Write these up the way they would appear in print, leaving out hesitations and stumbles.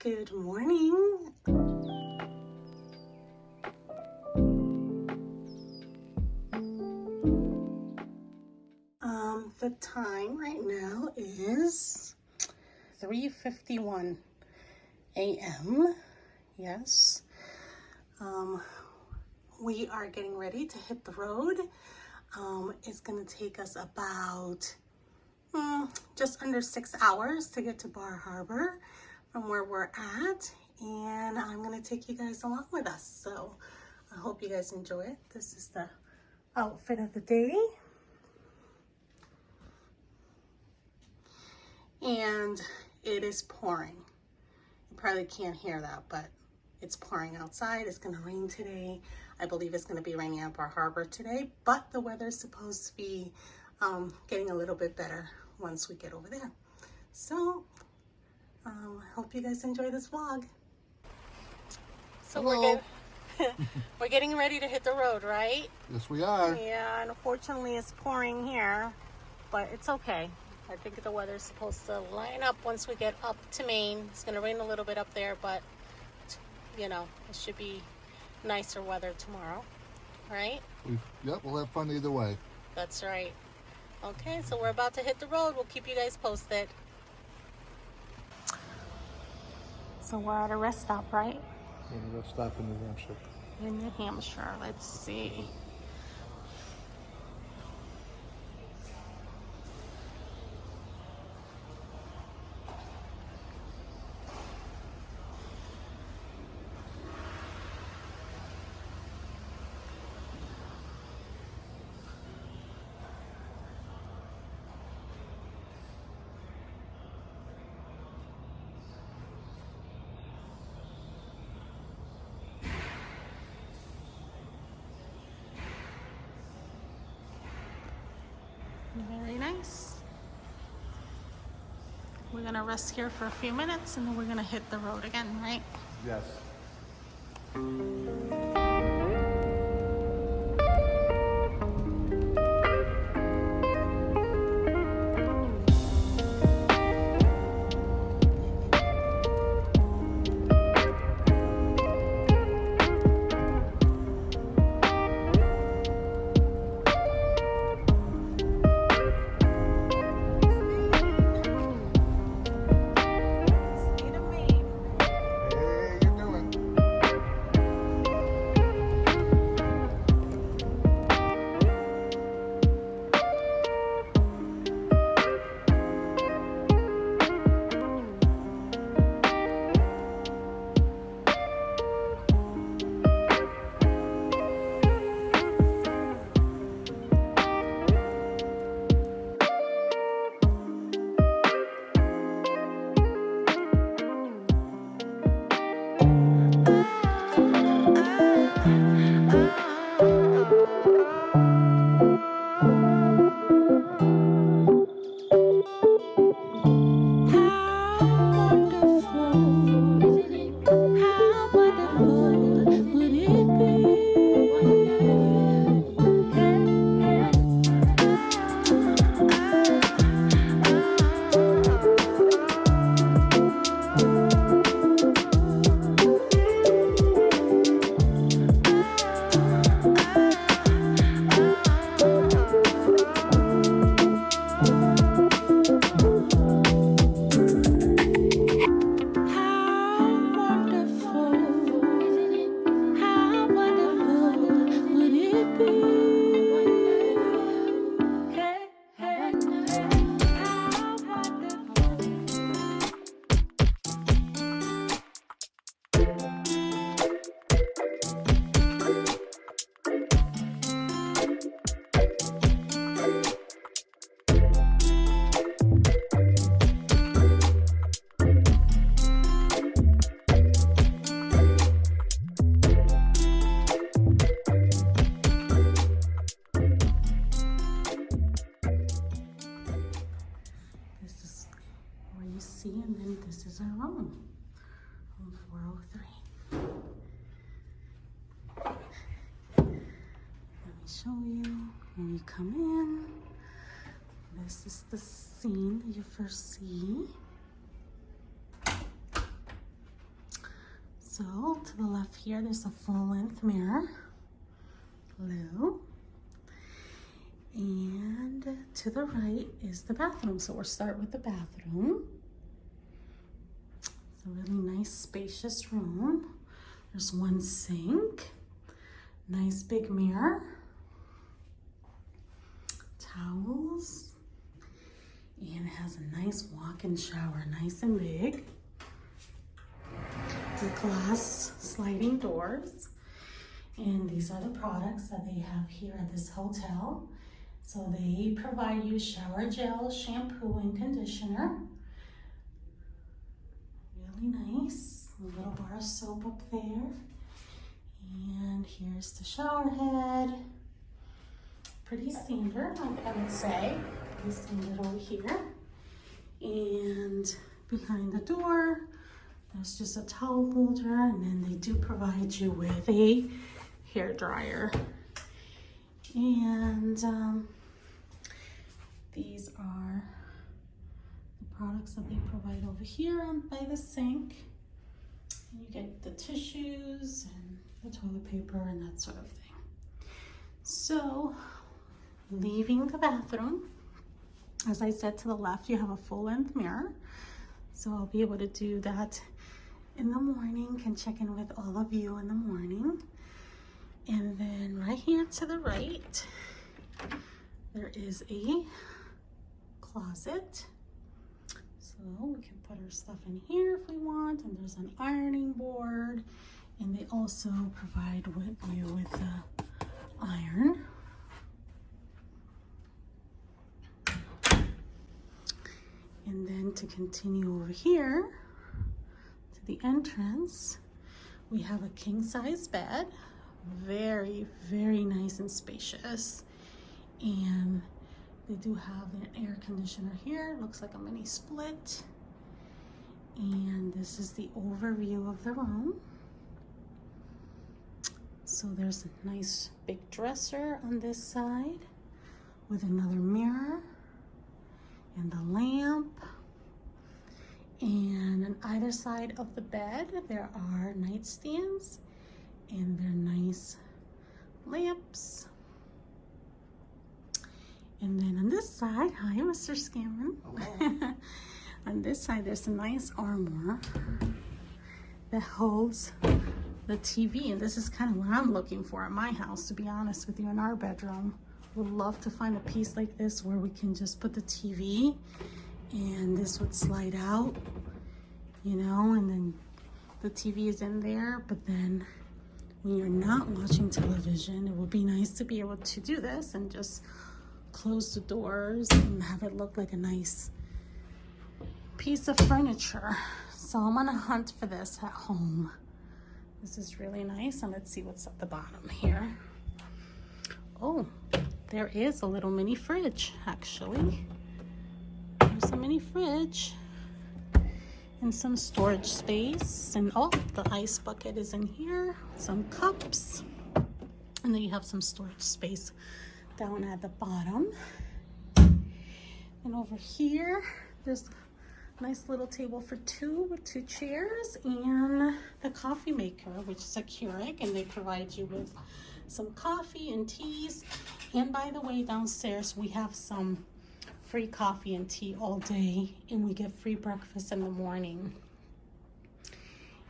Good morning. The time right now is 3:51 a.m. Yes. We are getting ready to hit the road. It's gonna take us about just under 6 hours to get to Bar Harbor from where we're at, and I'm gonna take you guys along with us. So I hope you guys enjoy it. This is the outfit of the day. And it is pouring. You probably can't hear that, but it's pouring outside. It's gonna rain today. I believe it's gonna be raining at Bar Harbor today, but the weather is supposed to be getting a little bit better once we get over there. So I hope you guys enjoy this vlog. So we're getting ready to hit the road, right? Yes, we are. Yeah, and unfortunately it's pouring here, but it's okay. I think the weather's supposed to line up once we get up to Maine. It's going to rain a little bit up there, but, you know, it should be nicer weather tomorrow, right? Yep, we'll have fun either way. That's right. Okay, so we're about to hit the road. We'll keep you guys posted. So we're at a rest stop, right? We're gonna stop in New Hampshire. In New Hampshire. Let's see. Very nice. We're gonna rest here for a few minutes and then we're gonna hit the road again, right? Yes. And then this is our room 403. Let me show you when you come in. This is the scene that you first see. So to the left here, there's a full-length mirror. Hello. And to the right is the bathroom. So we'll start with the bathroom. It's a really nice, spacious room. There's one sink, nice big mirror, towels, and it has a nice walk-in shower, nice and big. The glass sliding doors. And these are the products that they have here at this hotel. So they provide you shower gel, shampoo, and conditioner. Really nice. A little bar of soap up there. And here's the shower head. Pretty standard, I would say. Pretty standard over here. And behind the door, there's just a towel holder, and then they do provide you with a hair dryer. And these are the products that they provide over here by the sink. And you get the tissues and the toilet paper and that sort of thing. So, leaving the bathroom, as I said, to the left, you have a full-length mirror. So I'll be able to do that in the morning, can check in with all of you in the morning. And then right here to the right, there is a closet. So we can put our stuff in here if we want. And there's an ironing board. And they also provide you with the iron. And then to continue over here to the entrance, we have a king-size bed. Very, very nice and spacious. And they do have an air conditioner here. Looks like a mini split. And this is the overview of the room. So there's a nice big dresser on this side with another mirror and a lamp. And on either side of the bed, there are nightstands and they're nice lamps. And then on this side, hi, Mr. Scammon. Hello. On this side, there's a nice armoire that holds the TV. And this is kind of what I'm looking for at my house, to be honest with you, in our bedroom. Would love to find a piece like this where we can just put the TV and this would slide out, you know, and then the TV is in there. But then when you're not watching television, it would be nice to be able to do this and just close the doors and have it look like a nice piece of furniture. So I'm on a hunt for this at home. This is really nice. And let's see what's at the bottom here. Oh, there is a little mini fridge, actually. There's a mini fridge and some storage space. And oh, the ice bucket is in here. Some cups. And then you have some storage space down at the bottom. And over here, there's a nice little table for two with 2 chairs and the coffee maker, which is a Keurig, and they provide you with some coffee and teas. And by the way, downstairs we have some free coffee and tea all day, and we get free breakfast in the morning.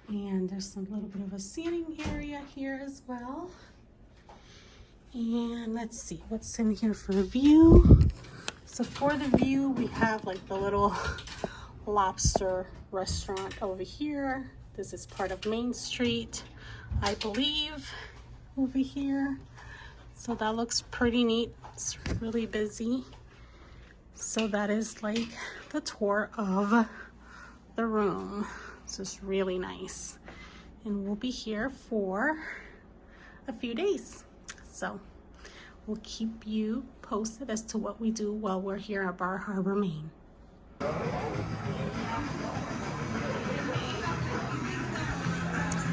And there's a little bit of a seating area here as well. And let's see what's in here for a view. So for the view, we have like the little lobster restaurant over here. This is part of Main Street, I believe, over here. So that looks pretty neat. It's really busy. So that is like the tour of the room. So it's really nice. And we'll be here for a few days. So we'll keep you posted as to what we do while we're here at Bar Harbor, Maine.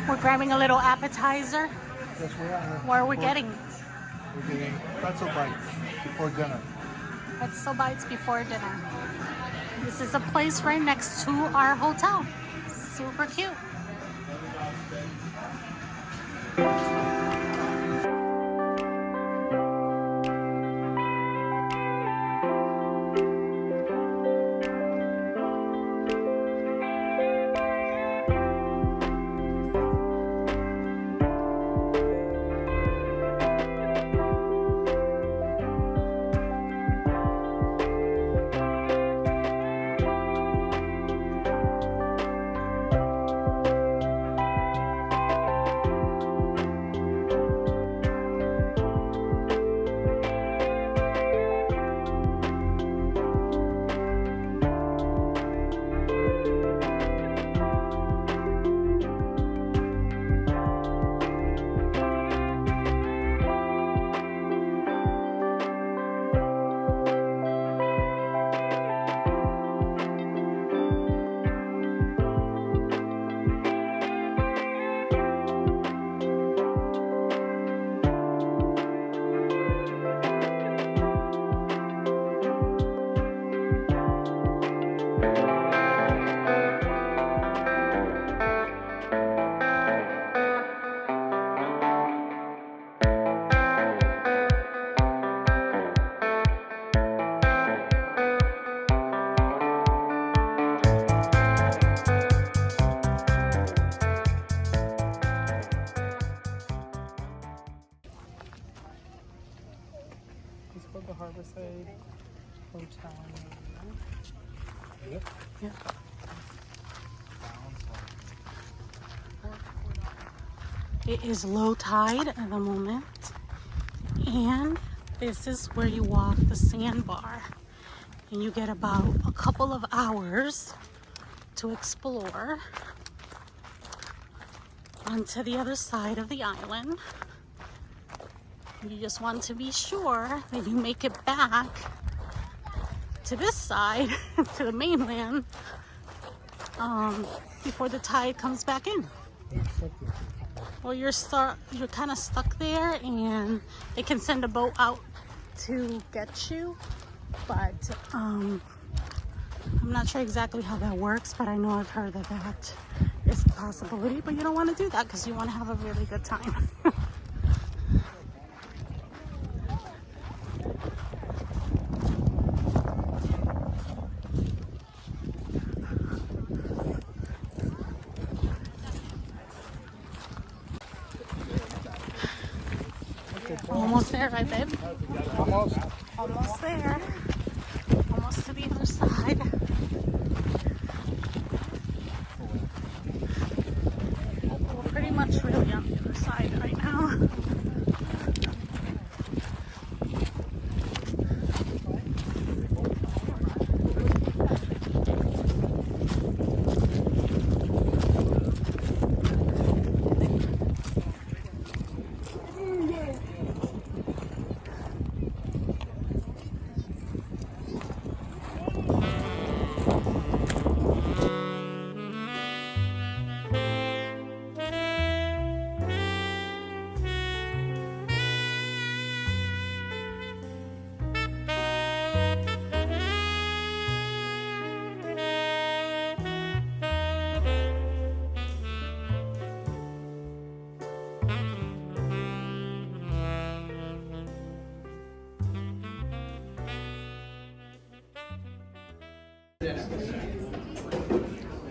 We're grabbing a little appetizer. Yes, we are. What are we getting? We're getting pretzel bites before dinner. Pretzel bites before dinner. This is a place right next to our hotel. Super cute. Let's go to Harborside Hotel. Yep. Yeah. It is low tide at the moment, and this is where you walk the sandbar, and you get about a couple of hours to explore onto the other side of the island. You just want to be sure that you make it back to this side, to the mainland, before the tide comes back in. Well, you're kind of stuck there, and they can send a boat out to get you, but I'm not sure exactly how that works, but I know I've heard that that is a possibility, but you don't want to do that because you want to have a really good time. Almost there, right, babe? Almost. Almost there. Almost to the other side. We're pretty much really on the other side right now.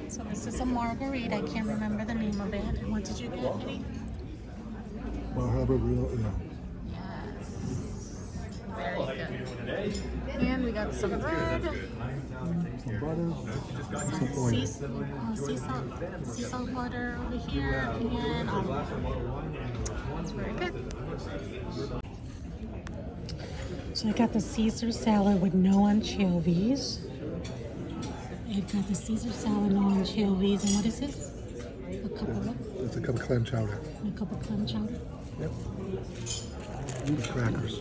So this is a margarita. I can't remember the name of it. What did you get, Eddie? Well, Harbor Real, yeah. Yes. Very good. And we got some bread. Some butter, some oil. Sea salt butter over here, and it's very good. So I got the Caesar salad with no anchovies. I got the Caesar salad, no anchovies, and what is this? A cup of what? It's a cup of clam chowder. And a cup of clam chowder. Yep. With crackers.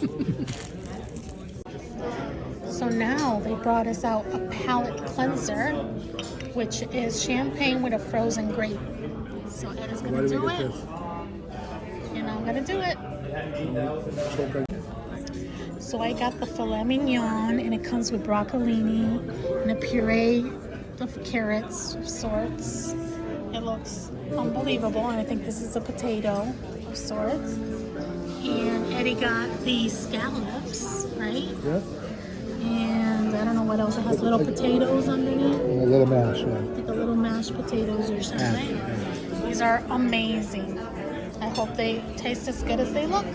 So now they brought us out a palate cleanser, which is champagne with a frozen grape. So Ed is Why gonna do do we it, get this? and I'm gonna do it. Okay. So I got the filet mignon, and it comes with broccolini and a puree of carrots of sorts, It looks unbelievable, and I think this is a potato of sorts. And Eddie got the scallops, right? Yeah. And I don't know what else. It has little potatoes underneath. And a little mash, yeah. Like a little mashed potatoes or something. These are amazing. I hope they taste as good as they look.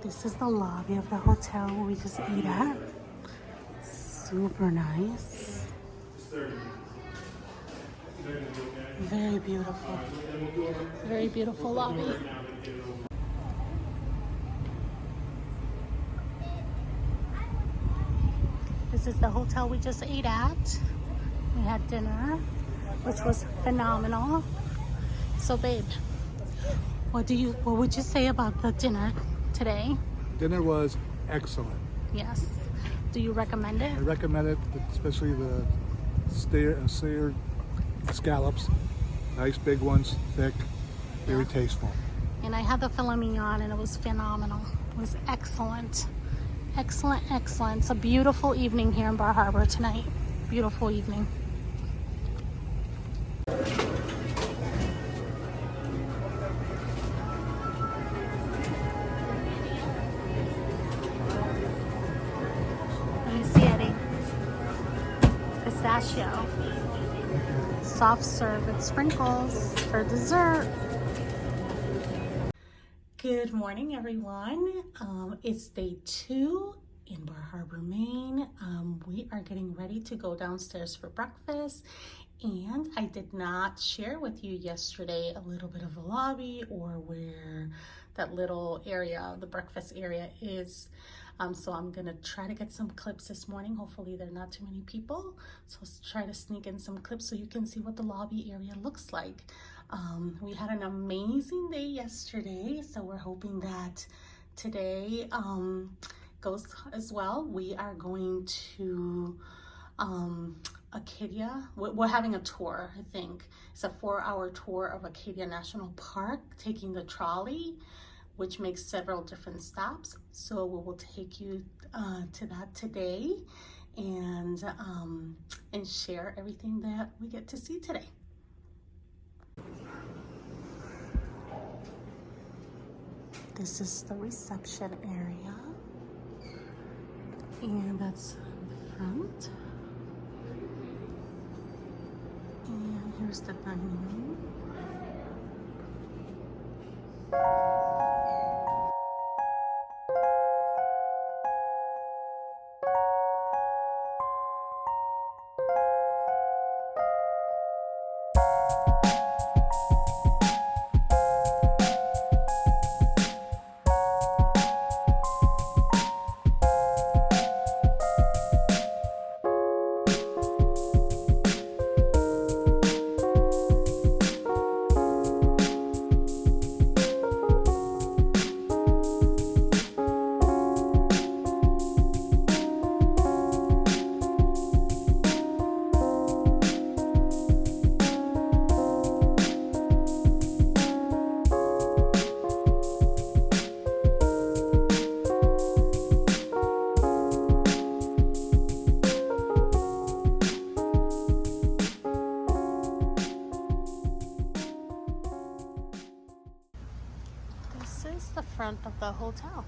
This is the lobby of the hotel we just ate at. Super nice. Very beautiful. Very beautiful lobby. This is the hotel we just ate at. We had dinner, which was phenomenal. So babe, what would you say about the dinner today? Dinner was excellent. Yes. Do you recommend it? I recommend it, especially the seared scallops. Nice big ones, thick, very tasteful. And I had the filet mignon and it was phenomenal. It was excellent. Excellent, excellent. It's a beautiful evening here in Bar Harbor tonight. Beautiful evening. Let me see, Eddie. Pistachio. Soft serve with sprinkles for dessert. Good morning, everyone. It's day 2 in Bar Harbor, Maine. We are getting ready to go downstairs for breakfast, and I did not share with you yesterday a little bit of the lobby or where that little area, the breakfast area is. So I'm gonna try to get some clips this morning. Hopefully there are not too many people. So let's try to sneak in some clips so you can see what the lobby area looks like. We had an amazing day yesterday, so we're hoping that today goes as well. We are going to Acadia. We're having a tour, I think. It's a 4-hour tour of Acadia National Park, taking the trolley, which makes several different stops. So we will take you to that today and share everything that we get to see today. This is the reception area, and that's the front. And here's the dining room. This is the front of the hotel.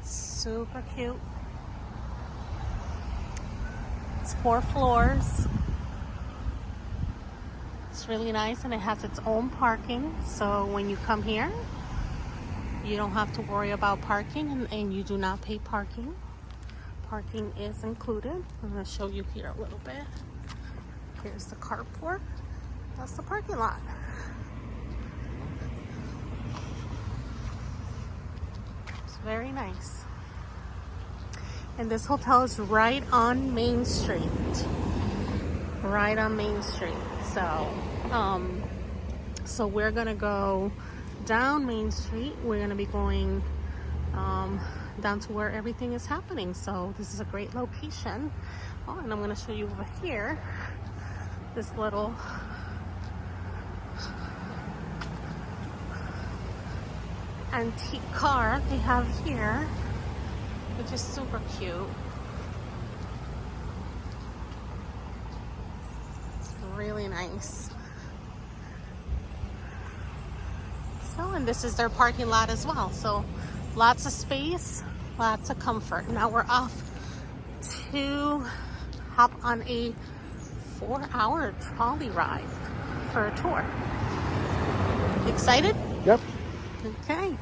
Super cute. It's 4 floors. It's really nice, and it has its own parking. So when you come here, you don't have to worry about parking, and you do not pay parking. Parking is included. I'm going to show you here a little bit. Here's the carport. That's the parking lot. It's very nice. And this hotel is right on Main Street. Right on Main Street. So we're gonna go down Main Street. We're gonna be going down to where everything is happening. So this is a great location. Oh, and I'm gonna show you over here this little antique car they have here, which is super cute. It's really nice. So, and this is their parking lot as well. So lots of space, lots of comfort. Now we're off to hop on a 4-hour trolley ride for a tour. Excited? Yep. Okay.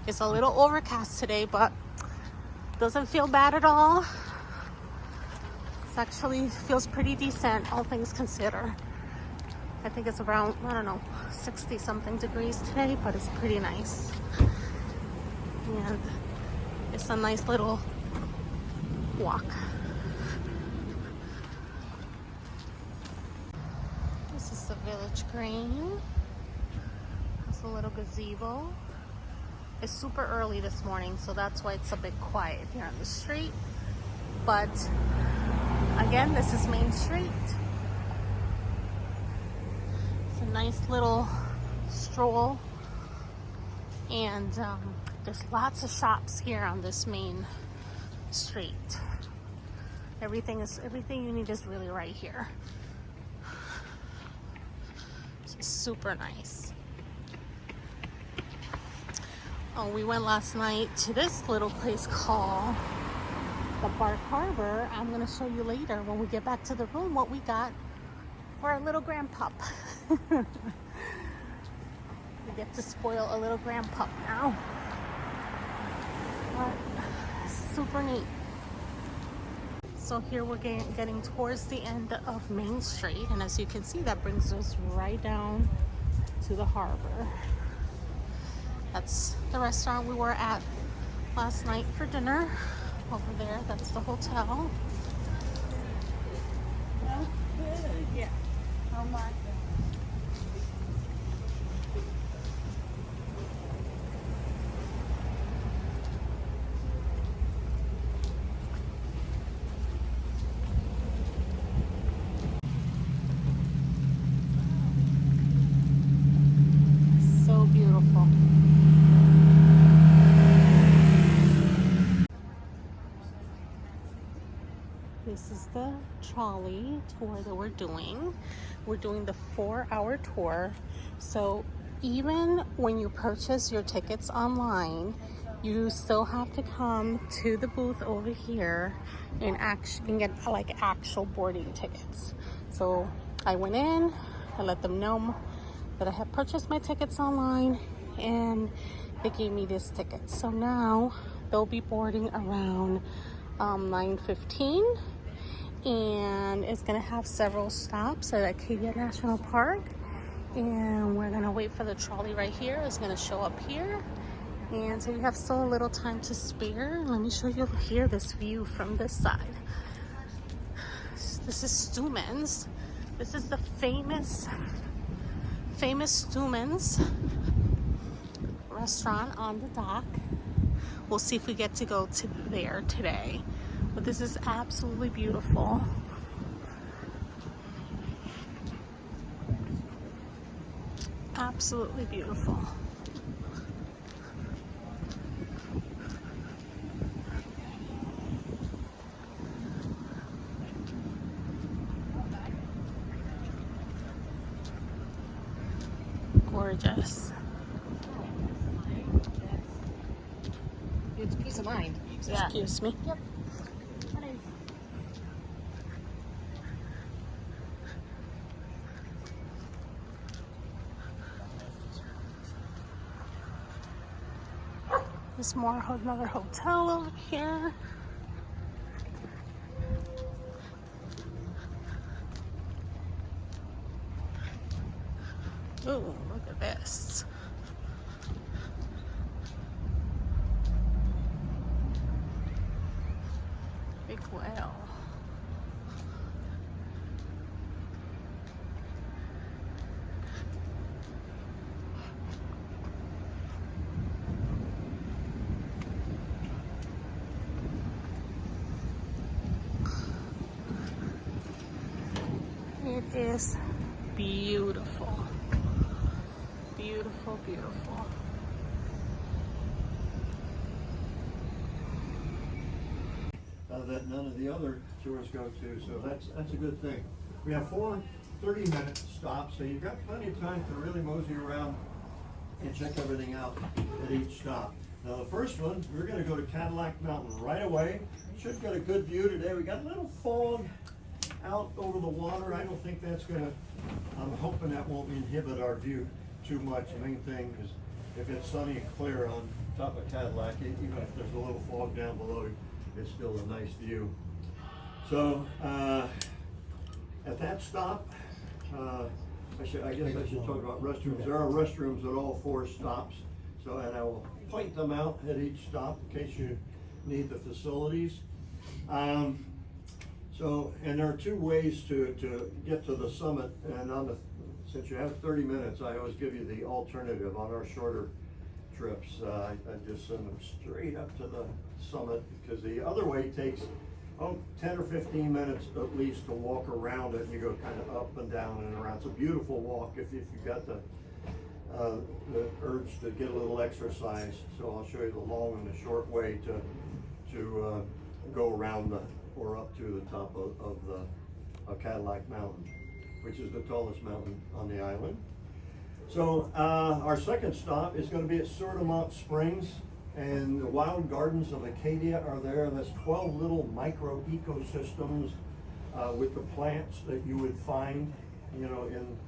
It's a little overcast today, but doesn't feel bad at all. It actually feels pretty decent, all things considered. I think it's around, I don't know, 60 something degrees today, but it's pretty nice. And it's a nice little walk. This is the Village Green. It's a little gazebo. It's super early this morning, so that's why it's a bit quiet here on the street. But again, this is Main Street. It's a nice little stroll, and there's lots of shops here on this main street. Everything you need is really right here. It's super nice. Oh, we went last night to this little place called the Bark Harbor. I'm gonna show you later when we get back to the room what we got for our little grandpup. We get to spoil a little grandpup now. But super neat. So here we're getting towards the end of Main Street, and as you can see, that brings us right down to the harbor. That's the restaurant we were at last night for dinner. Over there, that's the hotel. Oh, good. Yeah. How much? So beautiful. This is the trolley tour that we're doing. We're doing the 4-hour tour. So even when you purchase your tickets online, you still have to come to the booth over here and get like actual boarding tickets. So I went in, I let them know that I had purchased my tickets online, and they gave me this ticket. So now they'll be boarding around 9:15, and it's gonna have several stops at Acadia National Park, and we're gonna wait for the trolley right here. It's gonna show up here, and so we have still a little time to spare. Let me show you here this view from this side. This is Stuman's. This is the famous Stuman's restaurant on the dock. We'll see if we get to go to there today. But this is absolutely beautiful. Absolutely beautiful. Gorgeous. It's peace of mind. Yeah. Excuse me. Yep. There's another hotel over here. Ooh, look at this. Big whale. It is beautiful. Beautiful, beautiful. that none of the other tours go to, so that's a good thing. We have 4 30-minute stops, so you've got plenty of time to really mosey around and check everything out at each stop. Now the first one, we're going to go to Cadillac Mountain right away. Should get a good view today. We got a little fog out over the water. I don't think that's going to, I'm hoping that won't inhibit our view too much. The main thing is if it's sunny and clear on top of Cadillac, even if there's a little fog down below, it's still a nice view. So at that stop, I guess I should talk about restrooms. There are restrooms at all 4 stops, so, and I will point them out at each stop in case you need the facilities. And there are 2 ways to get to the summit, and since you have 30 minutes, I always give you the alternative on our shorter trips. I just send them straight up to the summit, because the other way takes 10 or 15 minutes at least to walk around it, and you go kind of up and down and around. It's a beautiful walk if you've got the urge to get a little exercise. So I'll show you the long and the short way to go around or up to the top of Cadillac Mountain, which is the tallest mountain on the island. So our second stop is going to be at Sortimont Springs, and the wild gardens of Acadia are there. That's 12 little micro ecosystems with the plants that you would find, in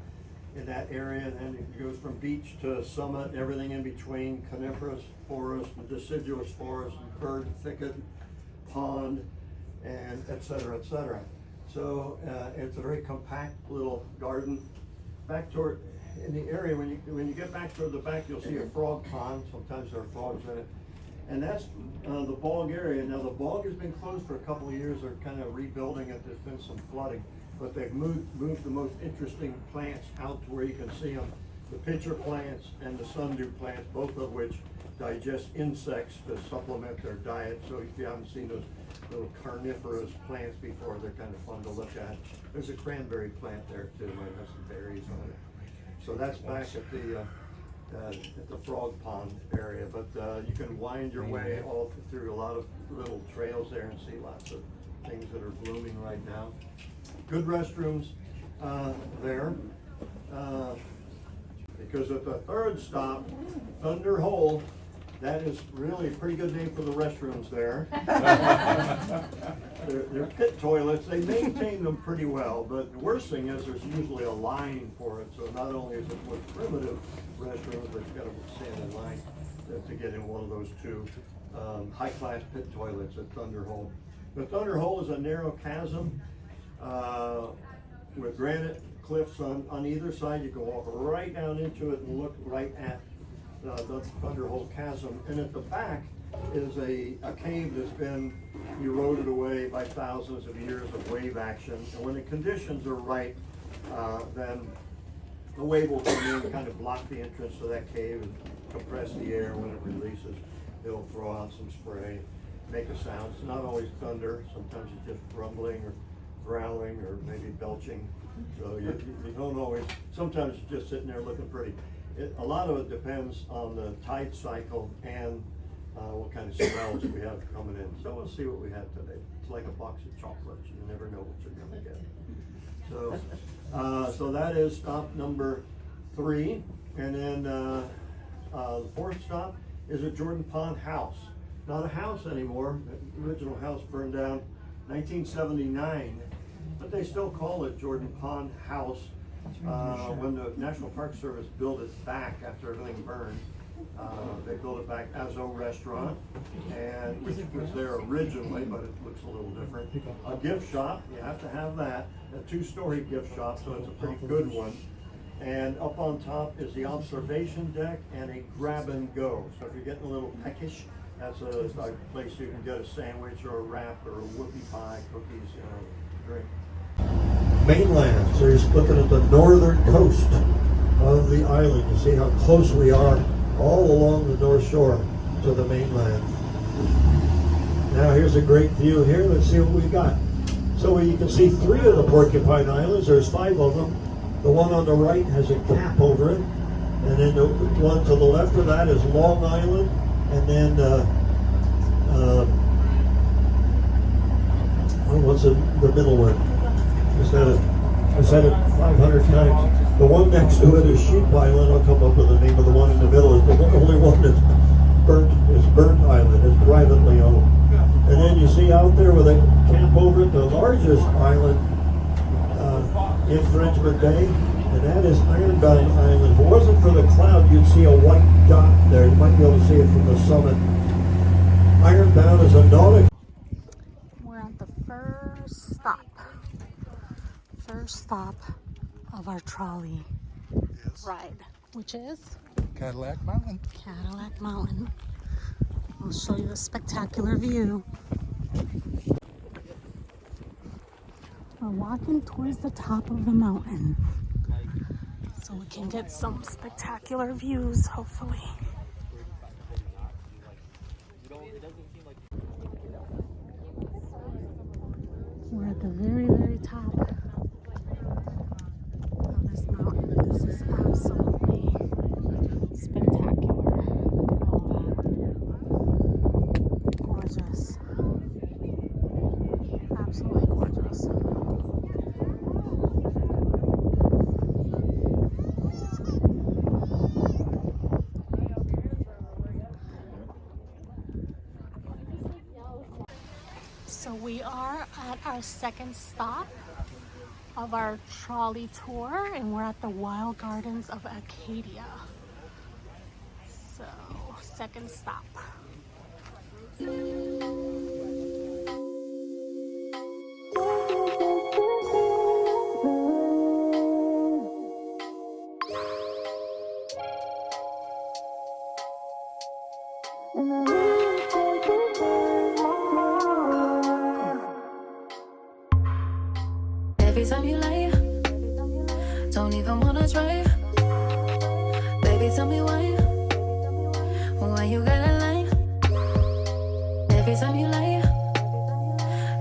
that area. And it goes from beach to summit, everything in between, coniferous forest, deciduous forest, bird thicket, pond, and et cetera, et cetera. So it's a very compact little garden. Back toward, in the area, when you get back toward the back, you'll see a frog pond. Sometimes there are frogs in it. And that's the bog area. Now the bog has been closed for a couple of years. They're kind of rebuilding it. There's been some flooding, but they've moved the most interesting plants out to where you can see them. The pitcher plants and the sundew plants, both of which digest insects to supplement their diet. So if you haven't seen those little carnivorous plants before, they're kind of fun to look at. There's a cranberry plant there too. It has some berries on it. So that's back at the frog pond area, but you can wind your way all through a lot of little trails there and see lots of things that are blooming right now. Good restrooms there, because at the third stop, Thunder Hole, that is really a pretty good name for the restrooms there. They're pit toilets. They maintain them pretty well, but the worst thing is there's usually a line for it. So not only is it more primitive restrooms, but you've got to stand in line to get in one of those 2 high-class pit toilets at Thunder Hole. The Thunder Hole is a narrow chasm with granite cliffs on either side. You can walk right down into it and look right at the Thunder Hole chasm. And at the back is a cave that's been eroded away by thousands of years of wave action. And when the conditions are right, then the wave will come in and kind of block the entrance to that cave and compress the air. When it releases, it'll throw out some spray, make a sound. It's not always thunder. Sometimes it's just rumbling or growling or maybe belching. So you don't always, sometimes it's just sitting there looking pretty. A lot of it depends on the tide cycle and what kind of smells we have coming in. So we'll see what we have today. It's like a box of chocolates. You never know what you're going to get. So that is stop number 3. And then the 4th stop is at Jordan Pond House. Not a house anymore. The original house burned down 1979, but they still call it Jordan Pond House. When the National Park Service built it back after everything burned, they built it back as a restaurant, and which was there originally, but it looks a little different. A gift shop, you have to have that. A 2-story gift shop, so it's a pretty good one. And up on top is the observation deck and a grab and go. So if you're getting a little peckish, that's a place you can get a sandwich or a wrap or a whoopie pie, cookies, drink. Mainland, so you're looking at the northern coast of the island. You see how close we are all along the north shore to the mainland. Now here's a great view here. Let's see what we've got. So you can see 3 of the Porcupine Islands. There's 5 of them. The one on the right has a cap over it. And then the one to the left of that is Long Island. And then wants the middle one. I said it 500 times. The one next to it is Sheep Island. I'll come up with the name of the one in the middle. Is the only one that's Burnt Island. It's privately owned. And then you see out there where they camp over at the largest island, Infringement Bay, and that is Ironbound Island. If it wasn't for the cloud, you'd see a white dot there. You might be able to see it from the summit. Ironbound is a nautical. We're at the first stop of our trolley ride, which is Cadillac Mountain. Cadillac Mountain. I'll show you a spectacular view. We're walking towards the top of the mountain so we can get some spectacular views, hopefully. We're at the very, very top of this mountain. This is absolutely spectacular. Look at all that. Gorgeous. Absolutely gorgeous. So we are at our second stop of our trolley tour, and we're at the Wild Gardens of Acadia. So, second stop. Every time you lie, don't even wanna try. Baby, tell me why you gotta lie. Every time you lie,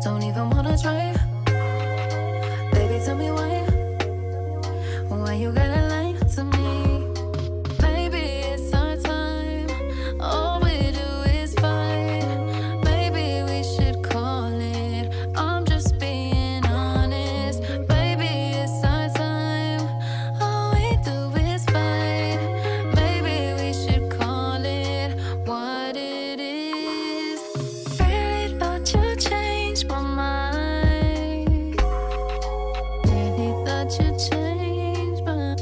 don't even wanna try. Baby, tell me why you gotta lie to me. Baby, it's our time, all we do is fight. Maybe we should call it, I'm just being honest. Baby, it's our time, all we do is fight. Maybe we should call it what it is. Really thought you changed my mind. Really thought you changed my mind.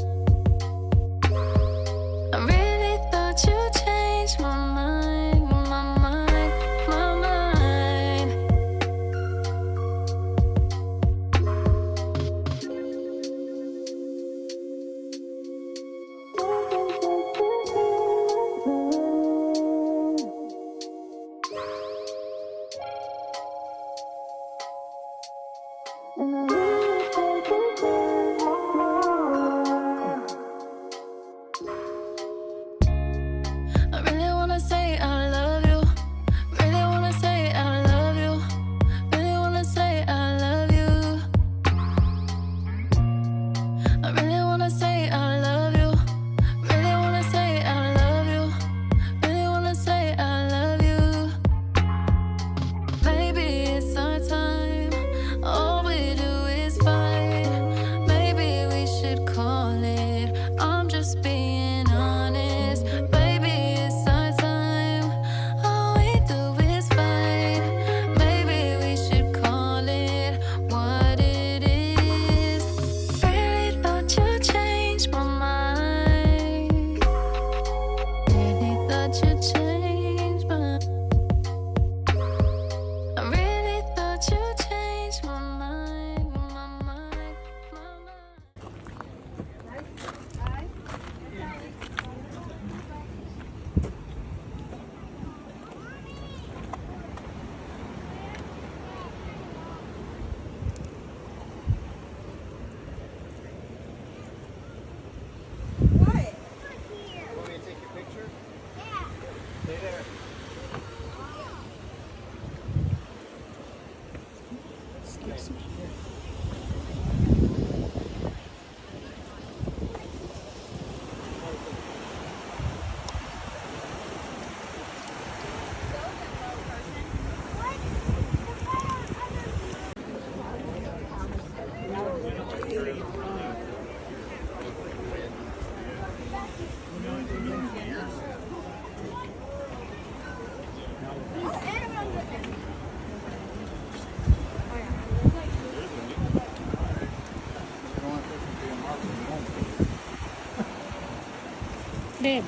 Babe.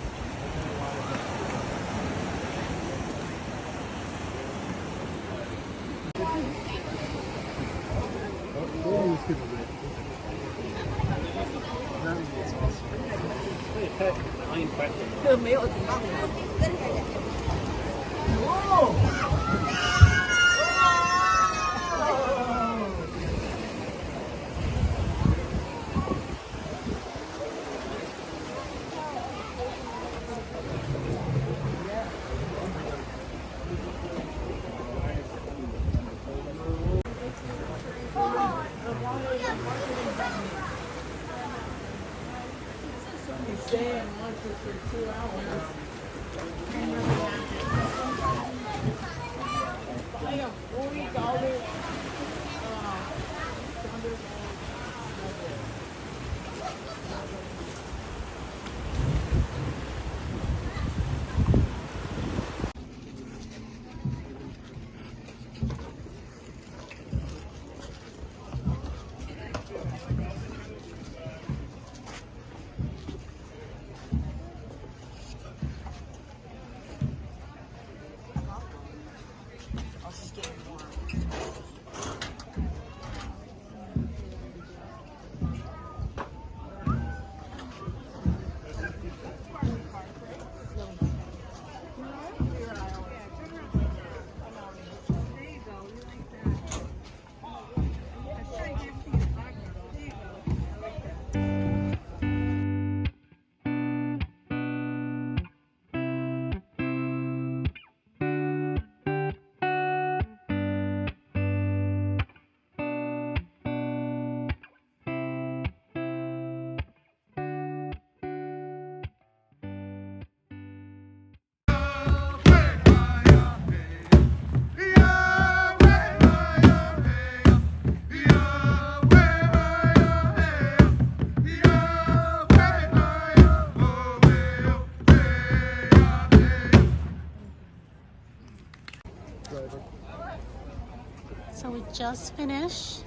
So we just finished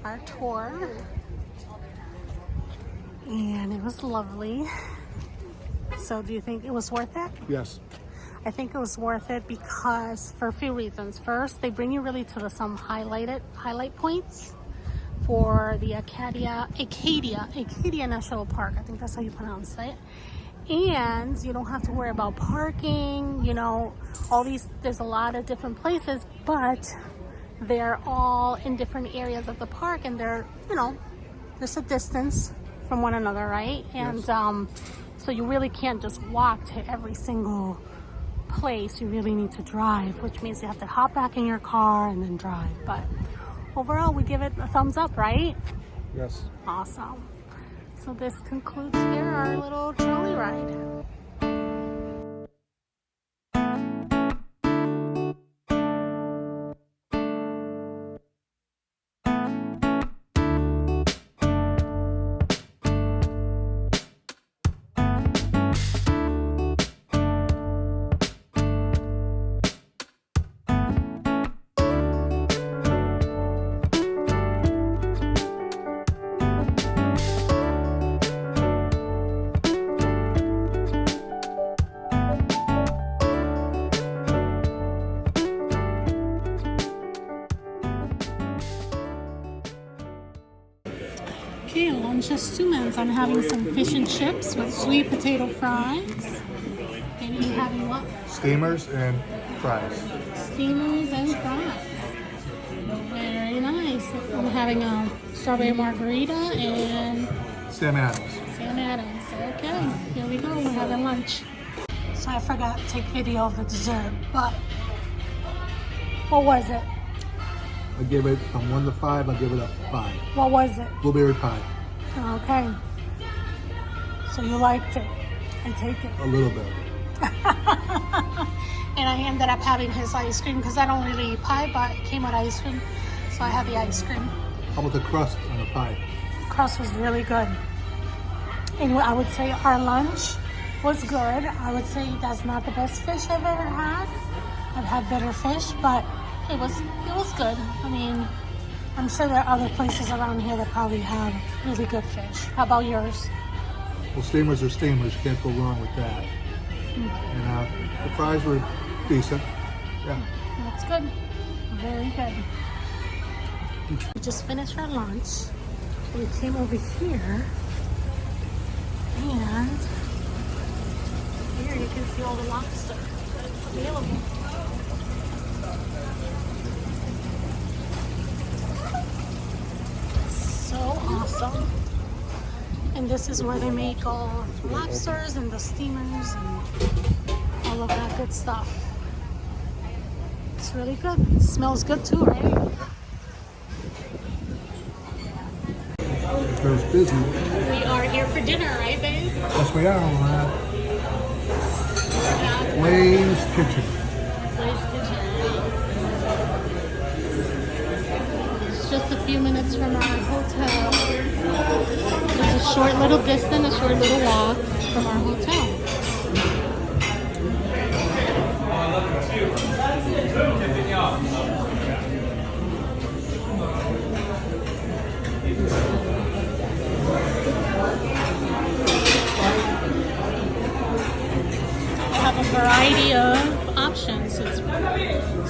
our tour and it was lovely. So do you think it was worth it? Yes. I think it was worth it because for a few reasons. First, they bring you really to some highlight points for the Acadia National Park. I think that's how you pronounce it. And you don't have to worry about parking, you know, there's a lot of different places, but they're all in different areas of the park and they're, you know, there's a distance from one another, right? And so you really can't just walk to every single place. You really need to drive, which means you have to hop back in your car and then drive. But overall, we give it a thumbs up, right? Yes. Awesome. So this concludes here our little trolley ride. Okay, lunch is 2 minutes. I'm having some fish and chips with sweet potato fries. And you having what? Steamers and fries. Steamers and fries. Very nice. I'm having a strawberry margarita and Sam Adams. Sam Adams. Okay, here we go. We're having lunch. So I forgot to take video of the dessert, but what was it? I give it from 1 to 5. I give it a 5. What was it? Blueberry pie. Okay. So you liked it. I take it. A little bit. And I ended up having his ice cream because I don't really eat pie, but it came with ice cream. So I had the ice cream. How about the crust on the pie? The crust was really good. And I would say our lunch was good. I would say that's not the best fish I've ever had. I've had better fish, but it was good. I mean, I'm sure there are other places around here that probably have really good fish. How about yours? Well, steamers are steamers. You can't go wrong with that. And the fries were decent. Yeah. That's good. Very good. We just finished our lunch. We came over here, and here you can see all the lobster that's available. So awesome. And this is where they make all the lobsters and the steamers and all of that good stuff. It's really good. It smells good too, right? There's busy. We are here for dinner, right, babe? Yes, we are. Wayne's Kitchen. Place Kitchen. It's just a few minutes from our hotel. It's a short little distance, a short little walk from our hotel. Have a variety of options.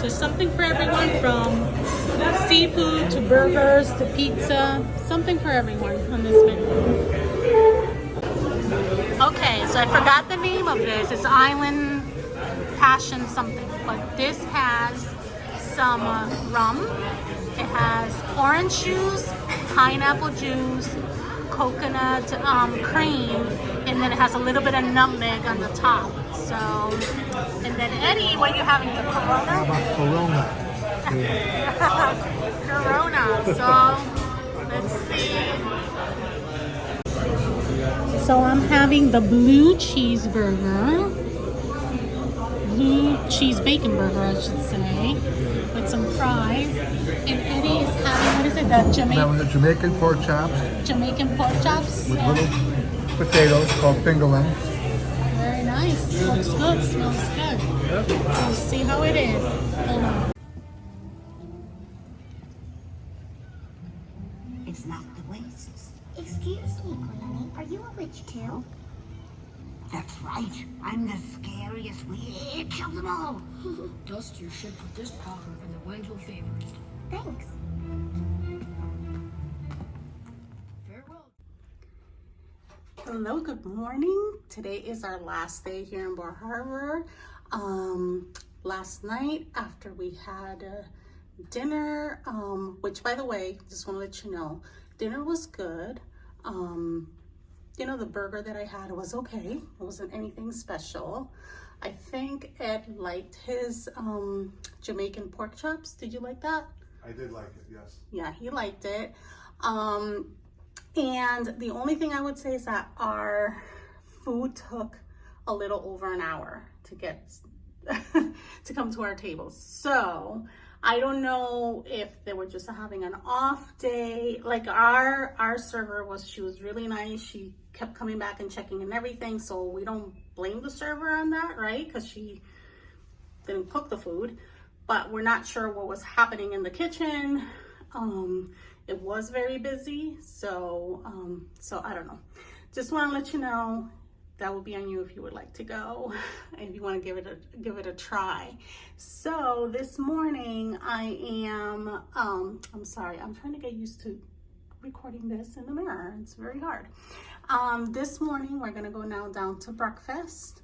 So something for everyone, from seafood to burgers to pizza. Something for everyone on this menu. Okay, so I forgot the name of this. It's Island Passion something, but this has some rum. It has orange juice, pineapple juice, coconut cream, and then it has a little bit of nutmeg on the top. So, and then Eddie, what are you having? The Corona? How about Corona? Corona. So, let's see. So I'm having the blue cheeseburger. Blue cheese bacon burger, I should say, with some fries. And Eddie is having, what is it, That was the Jamaican pork chops Jamaican pork chops? with Yeah. little potatoes called fingerlings. Very nice. Looks good. Smells good. We'll see how it is. Hold on. It's not the Oasis. Excuse me, Granny. Are you a witch too? That's right. I'm the scariest witch of them all. Duster should put this powder in the window favorite. Thanks. Farewell. Hello, good morning. Today is our last day here in Bar Harbor. Last night after we had dinner, which by the way, just want to let you know, dinner was good. You know, the burger that I had was okay. It wasn't anything special. I think Ed liked his Jamaican pork chops. Did you like that? I did like it, yes. Yeah, he liked it. And the only thing I would say is that our food took a little over an hour to get to come to our tables. So I don't know if they were just having an off day. Like our server she was really nice. She kept coming back and checking and everything. So we don't blame the server on that, right? Because she didn't cook the food. But we're not sure what was happening in the kitchen. It was very busy. So I don't know. Just want to let you know that will be on you if you would like to go, if you want to give it a try. So this morning I am, I'm sorry, I'm trying to get used to recording this in the mirror. It's very hard. This morning we're gonna go now down to breakfast,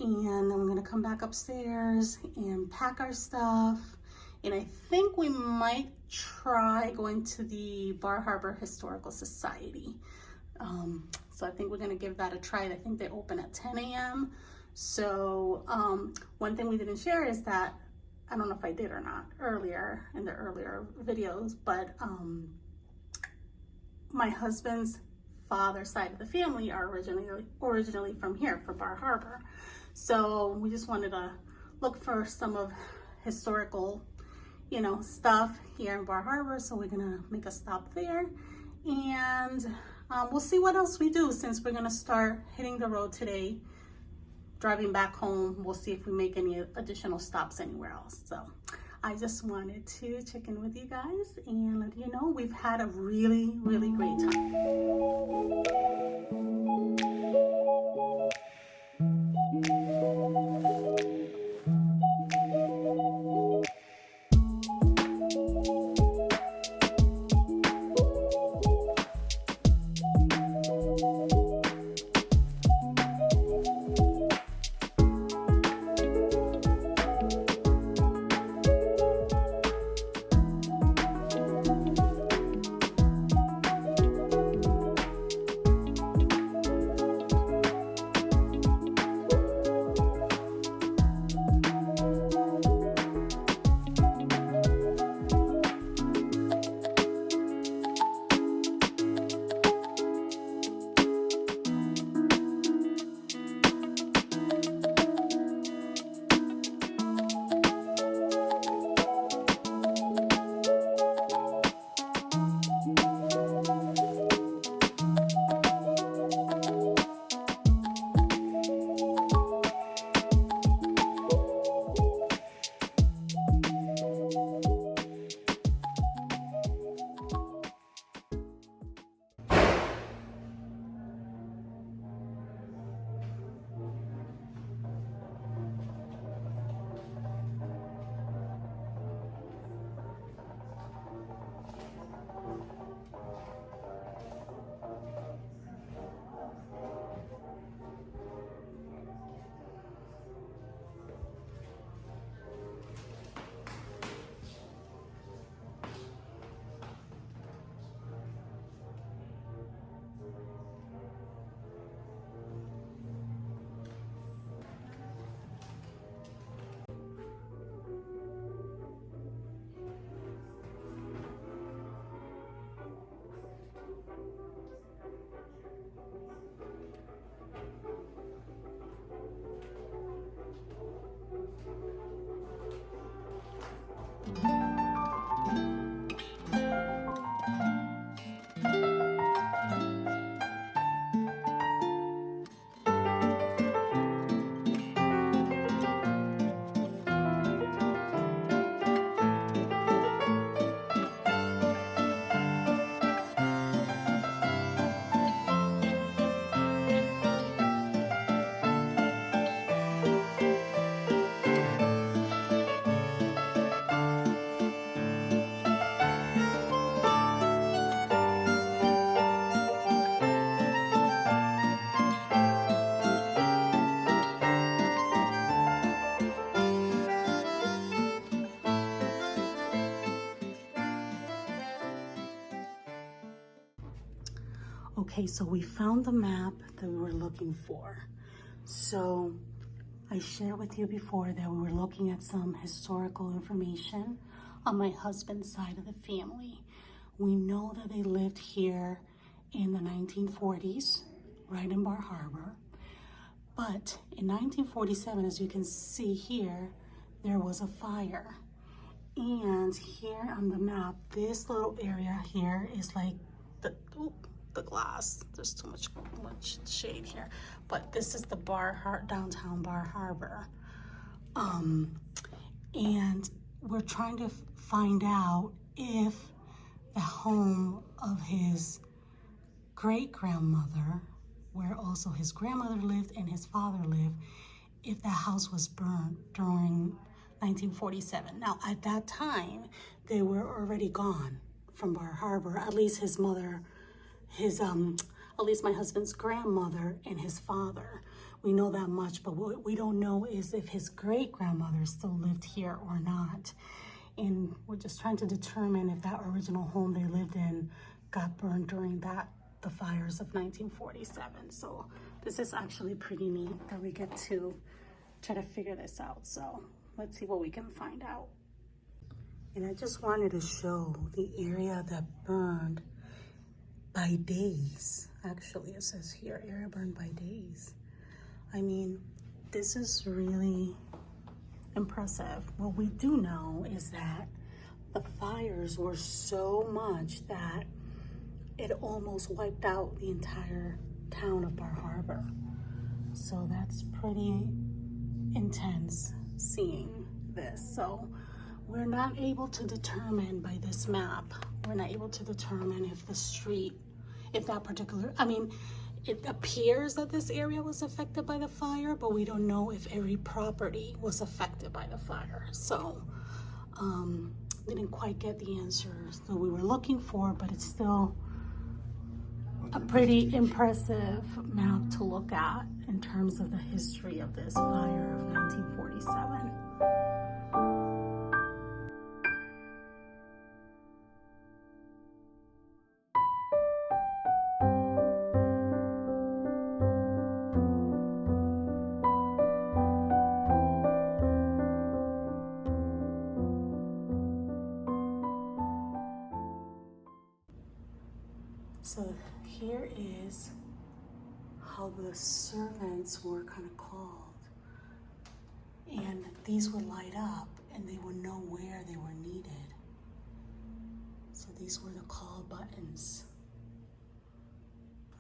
and then we're gonna come back upstairs and pack our stuff. And I think we might try going to the Bar Harbor Historical Society. So I think we're gonna give that a try. I think they open at 10 a.m. So one thing we didn't share is that, I don't know if I did or not earlier in the earlier videos, but my husband's father's side of the family are originally from here, from Bar Harbor. So we just wanted to look for some of historical, you know, stuff here in Bar Harbor. So we're gonna make a stop there, and we'll see what else we do since we're gonna start hitting the road today. Driving back home, we'll see if we make any additional stops anywhere else. So I just wanted to check in with you guys and let you know we've had a really, really great time. Okay, so we found the map that we were looking for. So I shared with you before that we were looking at some historical information on my husband's side of the family. We know that they lived here in the 1940s, right in Bar Harbor. But in 1947, as you can see here, there was a fire. And here on the map, this little area here is like the glass. There's too much shade here. But this is the downtown Bar Harbor. And we're trying to find out if the home of his great-grandmother, where also his grandmother lived and his father lived, if that house was burned during 1947. Now, at that time, they were already gone from Bar Harbor. At least his mother, at least my husband's grandmother and his father. We know that much, but what we don't know is if his great-grandmother still lived here or not. And we're just trying to determine if that original home they lived in got burned during the fires of 1947. So this is actually pretty neat that we get to try to figure this out. So let's see what we can find out. And I just wanted to show the area that burned by days. Actually, it says here, area burned by days. I mean, this is really impressive. What we do know is that the fires were so much that it almost wiped out the entire town of Bar Harbor. So that's pretty intense seeing this. So we're not able to determine by this map, we're not able to determine if the street, if that particular, I mean, it appears that this area was affected by the fire, but we don't know if every property was affected by the fire. So we didn't quite get the answers that we were looking for, but it's still a pretty impressive map to look at in terms of the history of this fire of 1947. So here is how the servants were kind of called. And these would light up and they would know where they were needed. So these were the call buttons.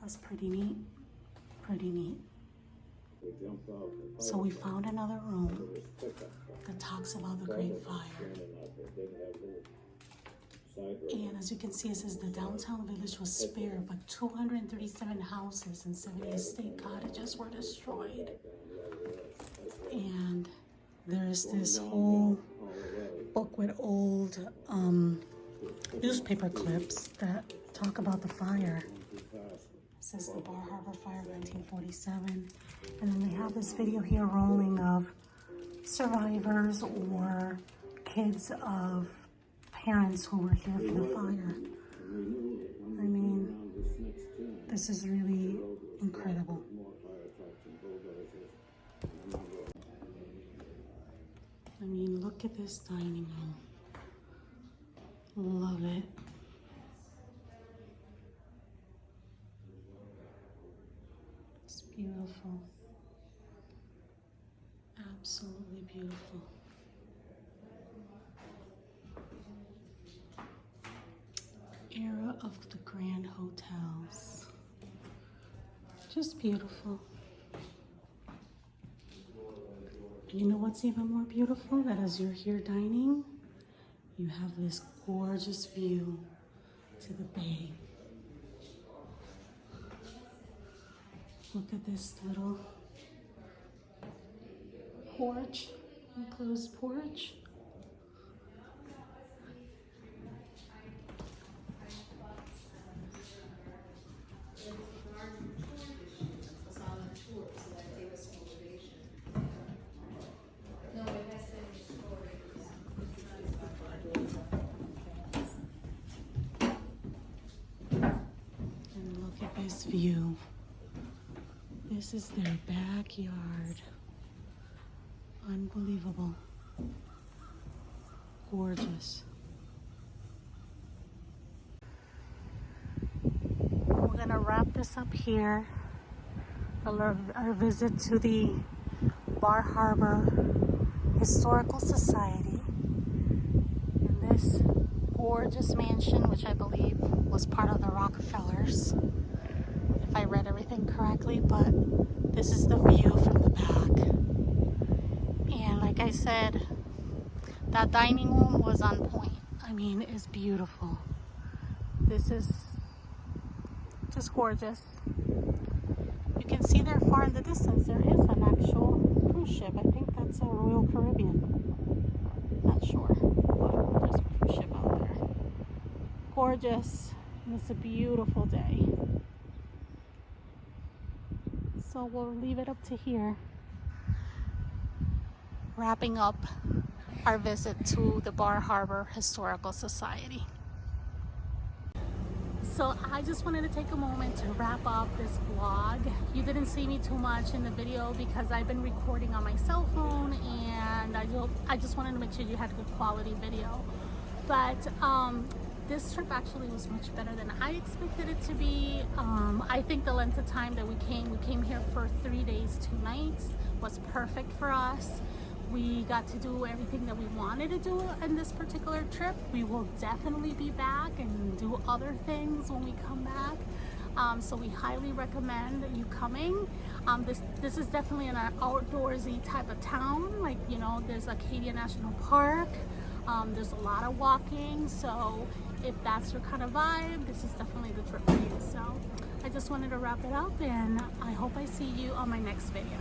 That's pretty neat, pretty neat. So we found another room that talks about the Great Fire. And as you can see, it says the downtown village was spared, but 237 houses and 70 estate cottages were destroyed. And there's this whole book with old newspaper clips that talk about the fire. It says the Bar Harbor Fire of 1947. And then they have this video here rolling of survivors or kids of parents who were here for the fire. I mean, this is really incredible. I mean, look at this dining room. Love it. It's beautiful. Absolutely beautiful. Era of the Grand Hotels. Just beautiful. You know what's even more beautiful? That as you're here dining, you have this gorgeous view to the bay. Look at this little porch, enclosed porch. This view. This is their backyard. Unbelievable. Gorgeous. We're gonna wrap this up here. Our visit to the Bar Harbor Historical Society. In this gorgeous mansion, which I believe was part of the Rockefellers, if I read everything correctly, but this is the view from the back. And like I said, that dining room was on point. I mean, it's beautiful. This is just gorgeous. You can see there far in the distance, there is an actual cruise ship. I think that's a Royal Caribbean. Not sure, but there's a cruise ship out there. Gorgeous. And it's a beautiful day. So we'll leave it up to here. Wrapping up our visit to the Bar Harbor Historical Society. So I just wanted to take a moment to wrap up this vlog. You didn't see me too much in the video because I've been recording on my cell phone, and I just wanted to make sure you had a good quality video. But this trip actually was much better than I expected it to be. I think the length of time that we came here for 3 days, 2 nights, was perfect for us. We got to do everything that we wanted to do in this particular trip. We will definitely be back and do other things when we come back. So we highly recommend you coming. This is definitely an outdoorsy type of town. Like, you know, there's Acadia National Park. There's a lot of walking, so if that's your kind of vibe, this is definitely the trip for you. So I just wanted to wrap it up, and I hope I see you on my next video.